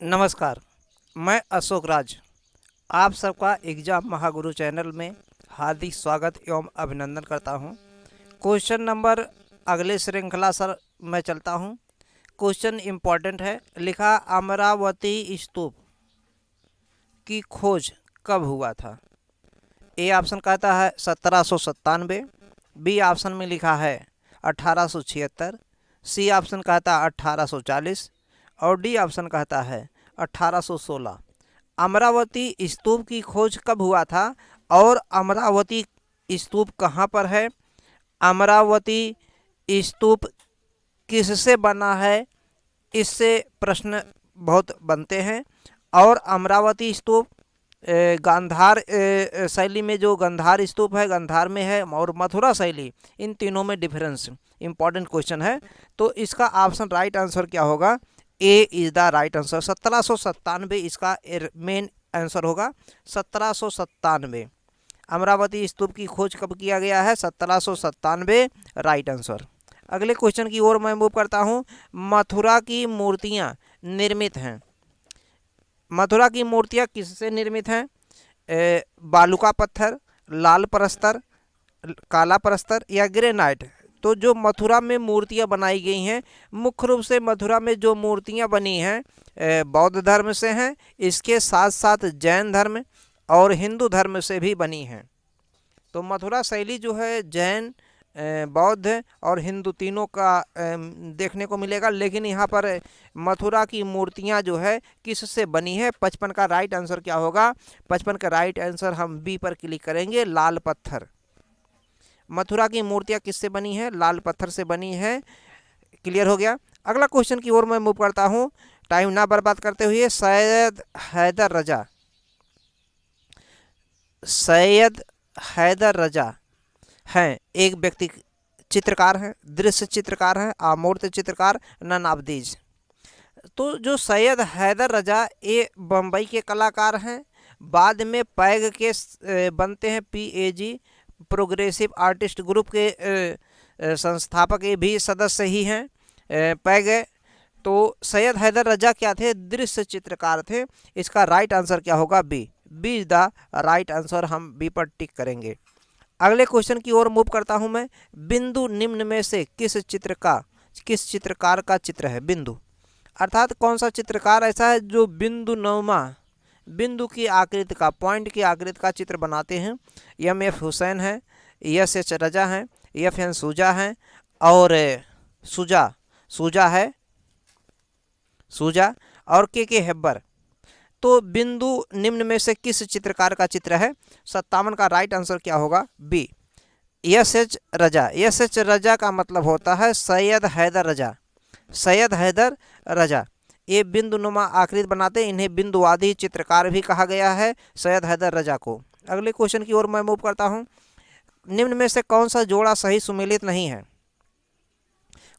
नमस्कार। मैं अशोक राज आप सबका एग्जाम महागुरु चैनल में हार्दिक स्वागत एवं अभिनंदन करता हूं। क्वेश्चन नंबर अगले श्रृंखला सर मैं चलता हूं। क्वेश्चन इम्पॉर्टेंट है। लिखा अमरावती स्तूप की खोज कब हुआ था। ए ऑप्शन कहता है 1797, बी ऑप्शन में लिखा है 1876, सी ऑप्शन कहता है 1840 और डी ऑप्शन कहता है 1816। अमरावती स्तूप की खोज कब हुआ था और अमरावती स्तूप कहाँ पर है। अमरावती स्तूप किससे बना है, इससे प्रश्न बहुत बनते हैं। और अमरावती स्तूप गांधार शैली में, जो गांधार स्तूप है गांधार में है, और मथुरा शैली, इन तीनों में डिफरेंस इंपॉर्टेंट क्वेश्चन है। तो इसका ऑप्शन राइट आंसर क्या होगा, A is the right answer. 1797 इसका मेन आंसर होगा। 1797 अमरावती स्तूप की खोज कब किया गया है, 1797 राइट आंसर। अगले क्वेश्चन की ओर मैं मूव करता हूँ। मथुरा की मूर्तियाँ निर्मित हैं। मथुरा की मूर्तियाँ किससे निर्मित हैं। बालूका पत्थर, लाल प्रस्तर, काला प्रस्तर या ग्रेनाइट। तो जो मथुरा में मूर्तियाँ बनाई गई हैं, मुख्य रूप से मथुरा में जो मूर्तियाँ बनी हैं बौद्ध धर्म से हैं, इसके साथ साथ जैन धर्म और हिंदू धर्म से भी बनी हैं। तो मथुरा शैली जो है जैन, बौद्ध और हिंदू तीनों का देखने को मिलेगा। लेकिन यहाँ पर मथुरा की मूर्तियाँ जो है किससे बनी है। 55 का राइट आंसर क्या होगा। 55 का राइट आंसर हम बी पर क्लिक करेंगे, लाल पत्थर। मथुरा की मूर्तियाँ किससे बनी है, लाल पत्थर से बनी है। क्लियर हो गया। अगला क्वेश्चन की ओर मैं मूव करता हूँ, टाइम ना बर्बाद करते हुए। सैयद हैदर रजा हैं एक व्यक्ति, चित्रकार हैं, दृश्य चित्रकार हैं, अमूर्त चित्रकार, नन ऑफ दीज। तो जो सैयद हैदर रजा ये बम्बई के कलाकार हैं। बाद में पैग के बनते हैं, PAG प्रोग्रेसिव आर्टिस्ट ग्रुप के संस्थापक ये भी सदस्य ही हैं पैग। तो सैयद हैदर रजा क्या थे, दृश्य चित्रकार थे। इसका राइट आंसर क्या होगा, B. B is the right answer, हम बी पर टिक करेंगे। अगले क्वेश्चन की ओर मूव करता हूं मैं। बिंदु निम्न में से किस चित्रकार का चित्र है। बिंदु अर्थात कौन सा चित्रकार ऐसा है जो बिंदु नुमा, बिंदु की आकृति का, पॉइंट की आकृति का चित्र बनाते हैं। MF हुसैन है, SH रजा हैं, FN सूजा हैं और सूजा है और के हेब्बर। तो बिंदु निम्न में से किस चित्रकार का चित्र है। 57 का राइट आंसर क्या होगा, बी। SH रजा। SH रजा का मतलब होता है सैयद हैदर रजा। सैयद हैदर रजा ये बिंदुनुमा आकृति बनाते, इन्हें बिंदुवादी चित्रकार भी कहा गया है, सैयद हैदर रजा को। अगले क्वेश्चन की ओर मैं मूव करता हूं। निम्न में से कौन सा जोड़ा सही सुमेलित नहीं है।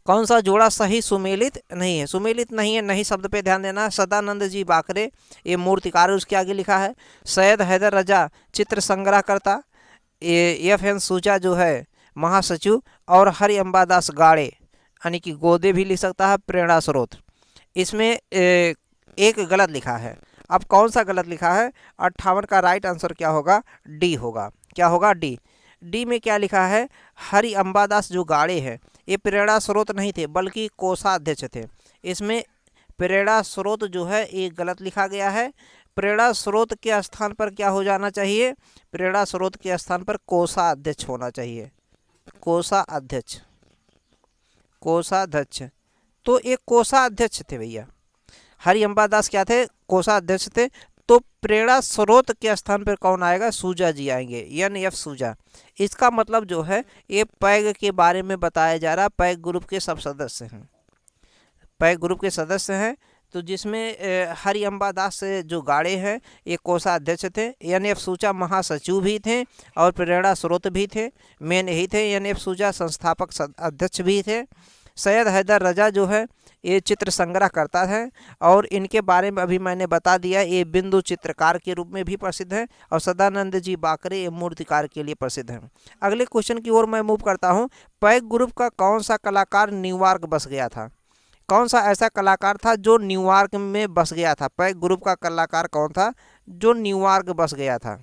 कौन सा जोड़ा सही सुमेलित नहीं है। सुमेलित नहीं है, नहीं शब्द पे ध्यान देना। सदानंद जी बाकरे ये मूर्तिकार, उसके आगे लिखा है सैयद हैदर रजा चित्र संग्रहकर्ता, FN सूजा जो है महासचिव, और हरि अंबादास गाड़े यानी कि गोदे भी लिख सकता है, प्रेरणा स्रोत। इसमें एक गलत लिखा है। अब कौन सा गलत लिखा है। 58 का राइट आंसर क्या होगा, डी होगा। क्या होगा, डी। डी में क्या लिखा है, हरि अंबादास जो गाड़े हैं ये प्रेरणा स्रोत नहीं थे बल्कि कोषाध्यक्ष थे। इसमें प्रेरणा स्रोत जो है ये गलत लिखा गया है। प्रेरणा स्रोत के स्थान पर क्या हो जाना चाहिए, प्रेरणा स्रोत के स्थान पर कोषाध्यक्ष होना चाहिए। कोषाध्यक्ष, कोषाध्यक्ष। तो ये कोषाध्यक्ष थे भैया। हरि अंबादास क्या थे, कोषाध्यक्ष थे। तो प्रेरणा स्रोत के स्थान पर कौन आएगा, सूजा जी आएंगे, NF सूजा। इसका मतलब जो है ये पैग के बारे में बताया जा रहा है। पैग ग्रुप के सब सदस्य हैं, पैग ग्रुप के सदस्य हैं। तो जिसमें हरि अंबादास जो गाड़े हैं ये कोषाध्यक्ष थे, NF सूजा महासचिव भी थे और प्रेरणा स्रोत भी थे, मेन यही थे। NF सूजा संस्थापक अध्यक्ष भी थे। सैयद हैदर रजा जो है ये चित्र संग्रह करता है और इनके बारे में अभी मैंने बता दिया, ये बिंदु चित्रकार के रूप में भी प्रसिद्ध है और सदानंद जी बाकरे ये मूर्तिकार के लिए प्रसिद्ध हैं। अगले क्वेश्चन की ओर मैं मूव करता हूँ। पैग ग्रुप का कौन सा कलाकार न्यूयॉर्क बस गया था। कौन सा ऐसा कलाकार था जो न्यूयॉर्क में बस गया था? पैक ग्रुप का कलाकार कौन था जो न्यूयॉर्क बस गया था?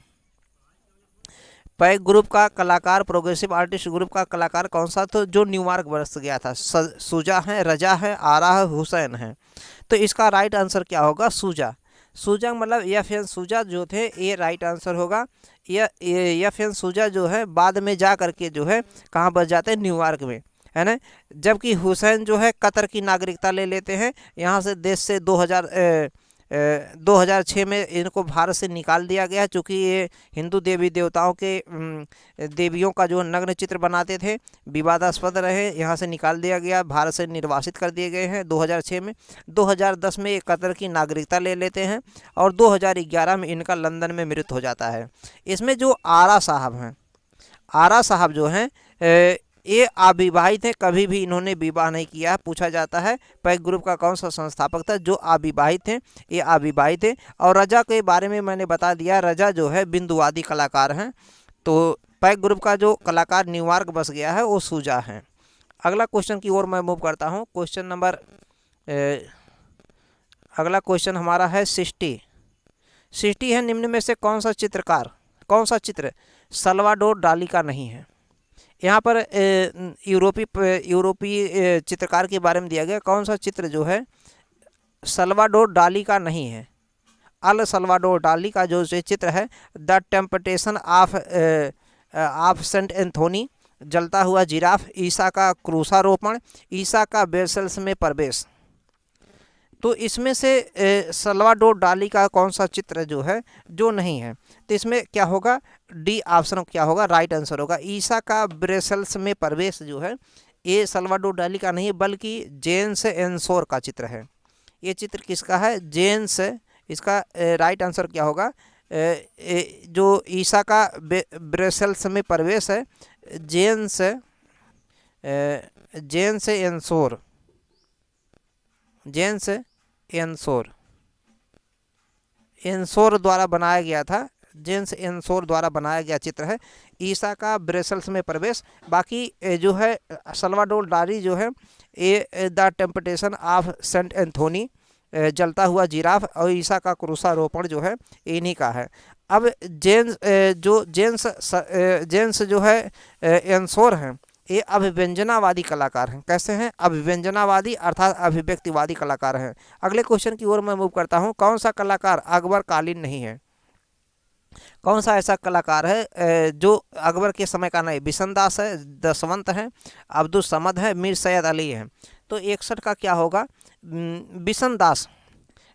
पैक ग्रुप का कलाकार, प्रोग्रेसिव आर्टिस्ट ग्रुप का कलाकार कौन सा था जो न्यूयॉर्क बस गया था? सूजा है, रजा है, आरा है, हुसैन है। तो इसका राइट आंसर क्या होगा? सूजा। सूजा मतलब एफ एन सूजा जो थे, ये राइट आंसर होगा। एफ एन सूजा जो है बाद में जा करके जो है कहाँ बस जाते हैं? न्यूयॉर्क में, है ना। जबकि हुसैन जो है कतर की नागरिकता ले लेते हैं, यहाँ से देश से 2006 में इनको भारत से निकाल दिया गया, चूँकि ये हिंदू देवी देवताओं के देवियों का जो नग्न चित्र बनाते थे, विवादास्पद रहे, यहाँ से निकाल दिया गया, भारत से निर्वासित कर दिए गए हैं 2006 में। 2010 में ये कतर की नागरिकता ले लेते हैं और 2011 में इनका लंदन में मृत्यु हो जाता है। इसमें जो आरा साहब हैं, आरा साहब जो हैं ये अविवाहित हैं, कभी भी इन्होंने विवाह नहीं किया है। पूछा जाता है पैक ग्रुप का कौन सा संस्थापक था जो अविवाहित हैं? ये अविवाहित हैं। और रजा के बारे में मैंने बता दिया, रजा जो है बिंदुवादी कलाकार हैं। तो पैक ग्रुप का जो कलाकार न्यूयॉर्क बस गया है वो सूजा है। अगला क्वेश्चन की ओर मैं मूव करता हूँ। क्वेश्चन नंबर अगला क्वेश्चन हमारा है 60 है। निम्न में से कौन सा चित्र सल्वाडोर डाली का नहीं है? यहाँ पर यूरोपीय चित्रकार के बारे में दिया गया। कौन सा चित्र जो है सल्वाडोर डाली का नहीं है? अल सल्वाडोर डाली का जो चित्र है the temptation of Saint Anthony, जलता हुआ जिराफ, ईसा का क्रूसारोपण, ईसा का बेरसेल्स में प्रवेश। तो इसमें से सल्वाडोर डाली का कौन सा चित्र जो है जो नहीं है? तो इसमें क्या होगा? डी ऑप्शन क्या होगा? राइट आंसर होगा। ईसा का ब्रेसल्स में प्रवेश जो है ये सल्वाडोर डाली का नहीं है, बल्कि जेम्स एंसोर का चित्र है। ये चित्र किसका है? जेम्स। इसका राइट आंसर क्या होगा? जो ईसा का ब्रेसल्स में प्रवेश है, जेम्स एंसोर द्वारा बनाया गया था। जेम्स एंसोर द्वारा बनाया गया चित्र है ईसा का ब्रेसल्स में प्रवेश। बाकी जो है सल्वाडोर डाली जो है ये the temptation of Saint Anthony, जलता हुआ जिराफ और ईसा का क्रूसारोपण जो है इन्हीं का है। अब जेम्स जो है एंसोर हैं, ये अभिव्यंजनावादी कलाकार हैं। कैसे हैं? अभिव्यंजनावादी अर्थात अभिव्यक्तिवादी कलाकार हैं। अगले क्वेश्चन की ओर मैं मूव करता हूं। कौन सा कलाकार अकबर कालीन नहीं है? कौन सा ऐसा कलाकार है जो अकबर के समय का नहीं? बिशनदास है, दसवंत है, अब्दुल समद है, मीर सैयद अली है। तो 61 का क्या होगा?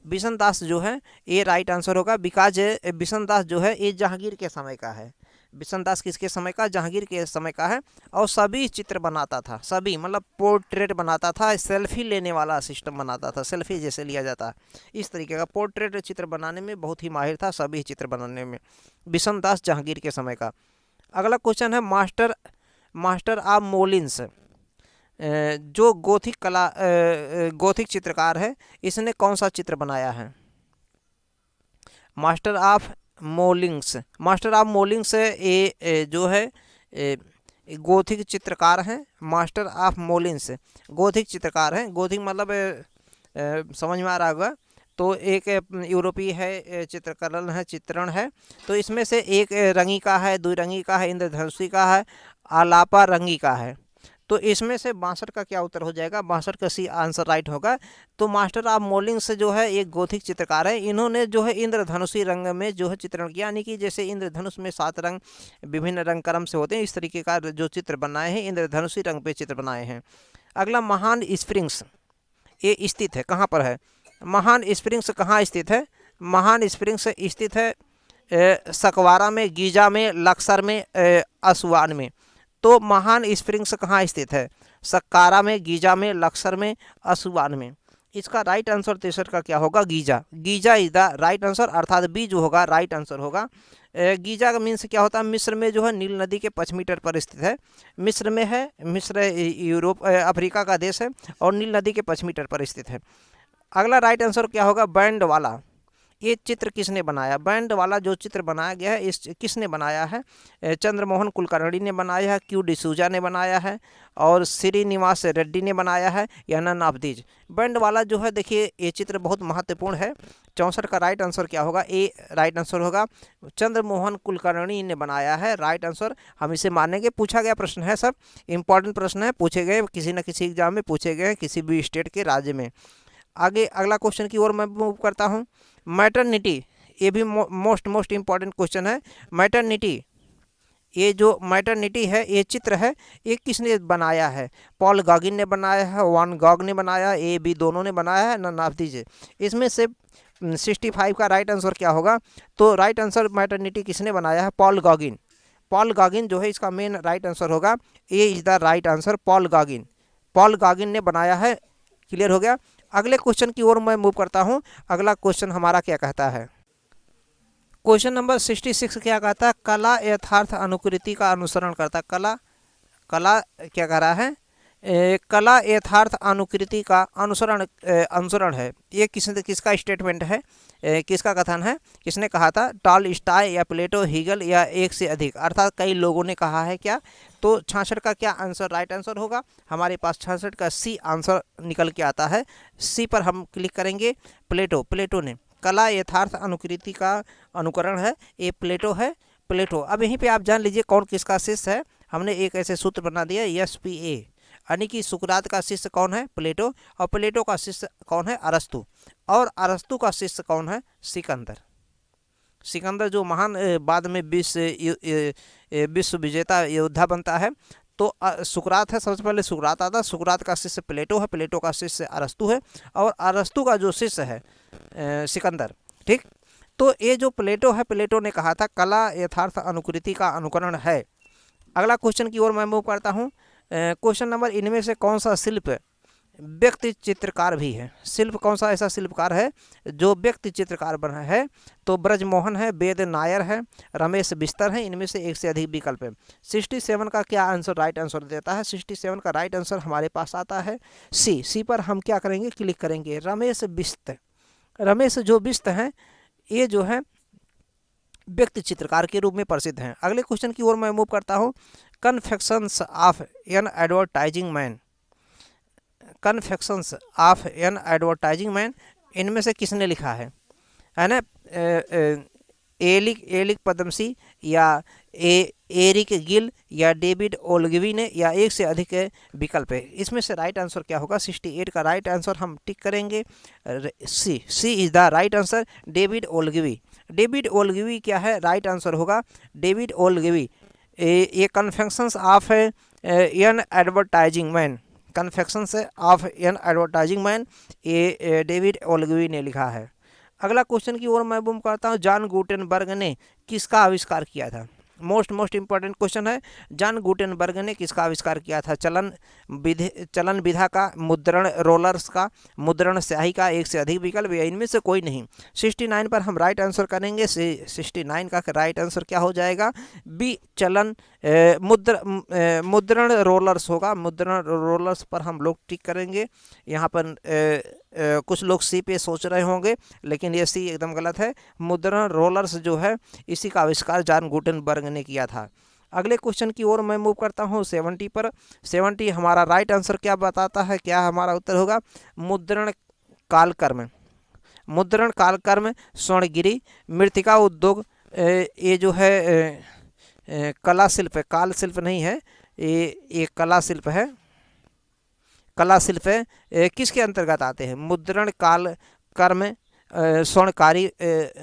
बिशनदास जो है ये राइट आंसर होगा। बिकॉज बिशनदास जो है ये जहांगीर के समय का है। बिशनदास किसके समय का? जहांगीर के समय का है। और सभी चित्र बनाता था, सभी मतलब पोर्ट्रेट बनाता था, सेल्फी लेने वाला सिस्टम बनाता था, सेल्फी जैसे लिया जाता है इस तरीके का पोर्ट्रेट चित्र बनाने में बहुत ही माहिर था, सभी चित्र बनाने में। बिशनदास जहांगीर के समय का। अगला क्वेश्चन है मास्टर ऑफ मोलिन्स, जो गोथिक चित्रकार है, इसने कौन सा चित्र बनाया है? मास्टर ऑफ मोलिंग्स ये जो है गोथिक चित्रकार हैं। मास्टर ऑफ मोलिन्स गोथिक चित्रकार हैं। गोथिक मतलब समझ में आ रहा होगा। तो एक यूरोपीय है चित्रण है। तो इसमें से एक रंगी का है, द्विरंगी का है, इंद्रधनुषी का है, आलापा रंगी का है। तो इसमें से 62 का क्या उत्तर हो जाएगा? 62 का सी आंसर राइट होगा। तो मास्टर ऑफ मोलिंग्स जो है एक गोथिक चित्रकार है। इन्होंने जो है इंद्रधनुषी रंग में जो है चित्रण किया, यानी कि जैसे इंद्रधनुष में 7 रंग विभिन्न रंग क्रम से होते हैं, इस तरीके का जो चित्र बनाए हैं इंद्रधनुषी रंग पे चित्र बनाए हैं। अगला महान स्प्रिंग्स, ये स्थित है कहाँ पर है? महान स्प्रिंग्स कहाँ स्थित है? महान स्प्रिंग्स स्थित है सकवारा में, गीजा में, लक्सर में, असुआन में। तो महान स्प्रिंग्स कहाँ स्थित है? सक्कारा में, गीजा में, लक्सर में, असुआन में। इसका राइट आंसर 63 का क्या होगा? Giza is the right answer, अर्थात बी जो होगा राइट आंसर होगा। गीजा का मीन्स क्या होता है? मिस्र में जो है नील नदी के पश्चिमी तट पर स्थित है। मिस्र में है, मिस्र अफ्रीका का देश है और नील नदी के पश्चिमी तट पर स्थित है। अगला राइट आंसर क्या होगा? बैंड वाला, ये चित्र किसने बनाया? बैंड वाला जो चित्र बनाया गया है इस किसने बनाया है? चंद्रमोहन कुलकर्णी ने बनाया है, क्यू डिसूजा ने बनाया है, और श्रीनिवास रेड्डी ने बनाया है, या नन ऑफ दीज। बैंड वाला जो है देखिए ये चित्र बहुत महत्वपूर्ण है। 64 का राइट आंसर क्या होगा? ए राइट आंसर होगा। चंद्रमोहन कुलकर्णी ने बनाया है, राइट आंसर हम इसे मानेंगे। पूछा गया प्रश्न है, सब इंपॉर्टेंट प्रश्न है, पूछे गए किसी न किसी एग्जाम में, पूछे गए किसी भी स्टेट के राज्य में। आगे अगला क्वेश्चन की ओर मैं मूव करता हूँ। मैटरनिटी, ये भी मोस्ट इम्पॉर्टेंट क्वेश्चन है। मैटरनिटी, ये जो मैटरनिटी है ये चित्र है, ये किसने बनाया है? पॉल गॉगिन ने बनाया है, वान गॉग ने बनाया है, ए बी दोनों ने बनाया है, नन ऑफ दीज। इसमें से 65 का राइट आंसर क्या होगा? तो राइट आंसर मैटरनिटी किसने बनाया है? Paul Gauguin. पॉल गॉगिन जो है इसका मेन राइट आंसर होगा। A is the right answer, Paul Gauguin. Paul Gauguin ने बनाया है। क्लियर हो गया। अगले क्वेश्चन की ओर मैं मूव करता हूं। अगला क्वेश्चन हमारा क्या कहता है? क्वेश्चन नंबर 66 क्या कहता है? कला यथार्थ अनुकृति का अनुसरण करता है। कला क्या कह रहा है? कला यथार्थ अनुकृति का अनुसरण है। ये किसका स्टेटमेंट है? किसका कथन है? किसने कहा था? टॉलस्टॉय या प्लेटो, हीगल या एक से अधिक, अर्थात कई लोगों ने कहा है। क्या? तो 66 का क्या आंसर राइट आंसर होगा? हमारे पास 66 का सी आंसर निकल के आता है। सी पर हम क्लिक करेंगे। प्लेटो ने कला यथार्थ अनुकृति का अनुकरण है, ये प्लेटो है। प्लेटो, अब यहीं पे आप जान लीजिए कौन किसका शिष्य है। हमने एक ऐसे सूत्र बना दिया SPA, यानी कि सुकरात का शिष्य कौन है? प्लेटो। और प्लेटो का शिष्य कौन है? अरस्तु। और अरस्तु का शिष्य कौन है? सिकंदर। सिकंदर जो महान बाद में विश्व विजेता योद्धा बनता है। तो सुकरात है, सबसे पहले सुकरात आता है। सुकरात का शिष्य प्लेटो है, प्लेटो का शिष्य अरस्तु है, और अरस्तु का जो शिष्य है सिकंदर। ठीक, तो ये जो प्लेटो है, प्लेटो ने कहा था कला यथार्थ अनुकृति का अनुकरण है। अगला क्वेश्चन की ओर मैं मूव करता हूँ। क्वेश्चन नंबर, इनमें से कौन सा शिल्प व्यक्ति चित्रकार भी है? शिल्प कौन सा ऐसा शिल्पकार है जो व्यक्ति चित्रकार बना है? तो ब्रजमोहन है, वेद नायर है, रमेश बिस्तर है, इनमें से एक से अधिक विकल्प है। 67 का क्या आंसर राइट आंसर देता है? 67 का राइट आंसर हमारे पास आता है सी पर हम क्या करेंगे? क्लिक करेंगे। रमेश बिस्त। रमेश जो बिस्त हैं ये जो है व्यक्ति चित्रकार के रूप में प्रसिद्ध हैं। अगले क्वेश्चन की ओर मैं मूव करता हूँ। Confessions of an advertising man. Confessions of an advertising man, इनमें से किसने लिखा है ना? एलिक पद्मसी, या एरिक गिल, या डेविड ओल्गिवी ने, या एक से अधिक विकल्प है। इसमें से राइट आंसर क्या होगा? 68 का राइट आंसर हम टिक करेंगे। C is the right answer, David ओल्गिवी। डेविड ओल्गिवी क्या है? राइट आंसर होगा डेविड ओल्गिवी। ये confessions of an advertising man, confessions of an advertising man, ये डेविड ओल्गिवी ने लिखा है। अगला क्वेश्चन की ओर मैं मूव करता हूँ। जॉन गुटेनबर्ग ने किसका आविष्कार किया था? मोस्ट इंपॉर्टेंट क्वेश्चन है। जॉन गुटेनबर्ग ने किसका आविष्कार किया था? चलन विधा का, मुद्रण रोलर्स का, मुद्रण स्याही का, एक से अधिक विकल्प, या इनमें से कोई नहीं। 69 पर हम राइट आंसर करेंगे। 69 का राइट आंसर क्या हो जाएगा? बी चलन मुद्रण रोलर्स होगा। मुद्रण रोलर्स पर हम लोग टिक करेंगे। यहाँ पर कुछ लोग सी पे सोच रहे होंगे, लेकिन ये सी एकदम गलत है। मुद्रण रोलर्स जो है इसी का आविष्कार जॉन गुटेनबर्ग ने किया था। अगले क्वेश्चन की ओर मैं मूव करता हूँ 70 पर। 70 हमारा राइट आंसर क्या बताता है? क्या हमारा उत्तर होगा? मुद्रण कालकर्म। मुद्रण कालकर्म, स्वर्णगिरी, मृत्तिका उद्योग, ये जो है कला शिल्प है, काल शिल्प नहीं है, ये कला शिल्प है। कला शिल्प किसके अंतर्गत आते हैं? मुद्रण काल कर्म, स्वर्णकारी,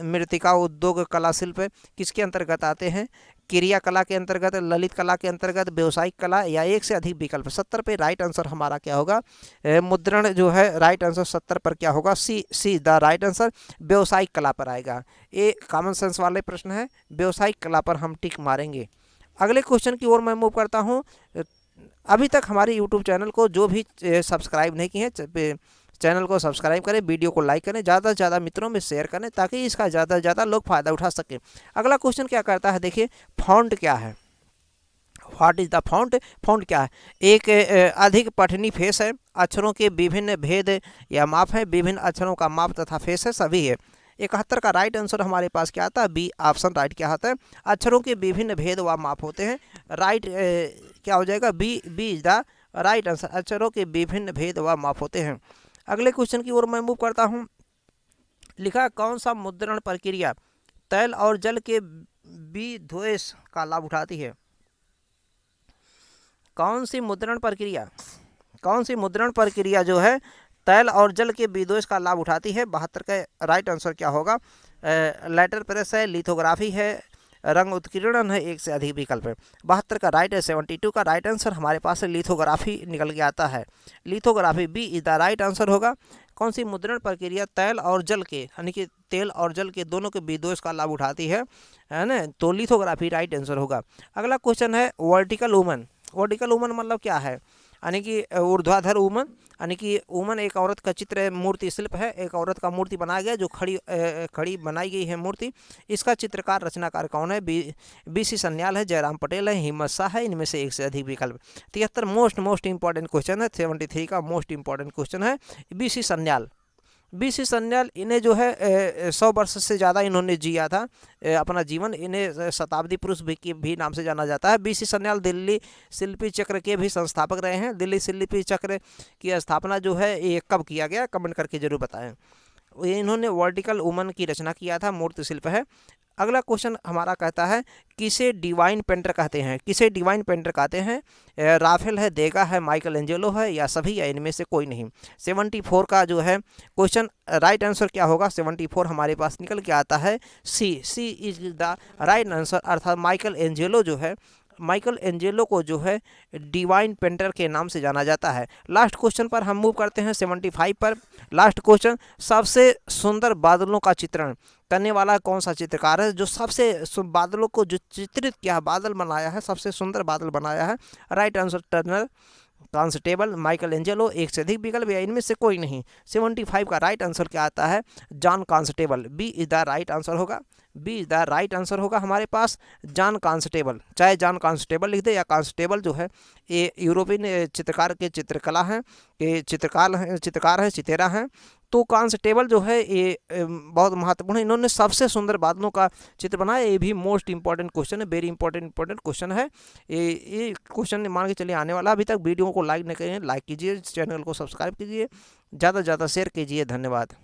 मृत्तिका उद्योग, कला शिल्प किसके अंतर्गत आते हैं? क्रिया कला के अंतर्गत, ललित कला के अंतर्गत, व्यवसायिक कला, या एक से अधिक विकल्प। 70 पे राइट आंसर हमारा क्या होगा? मुद्रण जो है राइट आंसर 70 पर क्या होगा? सी द राइट आंसर, व्यवसायिक कला पर आएगा। ये कॉमन सेंस वाले प्रश्न है, व्यवसायिक कला पर हम टिक मारेंगे। अगले क्वेश्चन की ओर मैं मूव करता हूँ। अभी तक हमारे YouTube चैनल को जो भी सब्सक्राइब नहीं किए हैं, चैनल को सब्सक्राइब करें, वीडियो को लाइक करें, ज़्यादा से ज़्यादा मित्रों में शेयर करें, ताकि इसका ज़्यादा से ज़्यादा लोग फ़ायदा उठा सकें। अगला क्वेश्चन क्या करता है? देखिए, फॉन्ट क्या है? What is the font? Font क्या है? एक अधिक पठनी फेस है, अक्षरों के विभिन्न भेद या माप है, विभिन्न अक्षरों का माप तथा फेस है, सभी है। 71 का राइट आंसर हमारे पास क्या आता है, बी ऑप्शन राइट क्या आता है। अक्षरों के विभिन्न भेद व माप होते हैं, राइट क्या हो जाएगा, B B is the right answer. अक्षरों के विभिन्न भेद व माप होते हैं। अगले क्वेश्चन की ओर मैं मूव करता हूँ। लिखा कौन सा मुद्रण प्रक्रिया तैल और जल के विद्वेष का लाभ उठाती है। कौन सी मुद्रण प्रक्रिया जो है तैल और जल के विद्वेष का लाभ उठाती है। 72 का राइट आंसर क्या होगा, लेटर प्रेस है, लिथोग्राफी है, रंग उत्कीर्णन है, एक से अधिक विकल्प है। 72 का राइट है। 72 का राइट आंसर हमारे पास लिथोग्राफी निकल के आता है। Lithography B is the right answer होगा। कौन सी मुद्रण प्रक्रिया तैल और जल के यानी कि तेल और जल के दोनों के विद्वेष का लाभ उठाती है ना, तो लिथोग्राफी राइट आंसर होगा। अगला क्वेश्चन है वर्टिकल वुमन। वर्टिकल वुमन मतलब क्या है, यानी कि ऊर्ध्वाधर वुमन, यानी कि वुमन एक औरत का चित्र मूर्ति शिल्प है, एक औरत का मूर्ति बनाया गया जो खड़ी बनाई गई है मूर्ति। इसका चित्रकार रचनाकार कौन है, बी.सी. सन्याल है, जयराम पटेल है, हिम्मत शाह है, इनमें से एक से अधिक विकल्प। 73 मोस्ट इंपॉर्टेंट क्वेश्चन है। 73 का मोस्ट इंपॉर्टेंट क्वेश्चन है बी.सी. सन्याल। बी.सी. सन्याल इन्हें जो है 100 वर्ष से ज़्यादा इन्होंने जिया था अपना जीवन। इन्हें शताब्दी पुरुष भी नाम से जाना जाता है। बी.सी. सन्याल दिल्ली शिल्पी चक्र के भी संस्थापक रहे हैं। दिल्ली शिल्पी चक्र की स्थापना जो है ये कब किया गया, कमेंट करके जरूर बताएं। इन्होंने वर्टिकल वुमन की रचना किया था, मूर्ति शिल्प है। अगला क्वेश्चन हमारा कहता है किसे डिवाइन पेंटर कहते हैं। किसे डिवाइन पेंटर कहते हैं, राफेल है, देगा है, माइकल एंजेलो है, या सभी, या इनमें से कोई नहीं। 74 का जो है क्वेश्चन राइट आंसर क्या होगा, 74 हमारे पास निकल के आता है सी इज द राइट आंसर। अर्थात माइकल एंजेलो जो है, माइकल एंजेलो को जो है डिवाइन पेंटर के नाम से जाना जाता है। लास्ट क्वेश्चन पर हम मूव करते हैं 75 पर। लास्ट क्वेश्चन, सबसे सुंदर बादलों का चित्रण करने वाला कौन सा चित्रकार है, जो सबसे बादलों को जो चित्रित किया है, बादल बनाया है, सबसे सुंदर बादल बनाया है। Right answer Turner constable, Michael Angelo, एक से अधिक विकल्प, या इनमें से कोई नहीं। 75 का राइट आंसर क्या आता है, John Constable. B is the right answer होगा। B is the right answer होगा हमारे पास जॉन कॉन्स्टेबल। चाहे जॉन कॉन्स्टेबल लिख दे या कॉन्स्टेबल जो है ये यूरोपियन चित्रकार के चित्रकला हैं, ये चित्रकार हैं, चितेरा हैं। तो कॉन्स्टेबल जो है ये बहुत महत्वपूर्ण है। इन्होंने सबसे सुंदर बादलों का चित्र बनाया। ये भी मोस्ट इंपॉर्टेंट क्वेश्चन है, वेरी इंपॉर्टेंट क्वेश्चन है। ये क्वेश्चन मान के चलिए आने वाला। अभी तक वीडियो को लाइक नहीं करें, लाइक कीजिए, चैनल को सब्सक्राइब कीजिए, ज़्यादा से ज़्यादा शेयर कीजिए। धन्यवाद।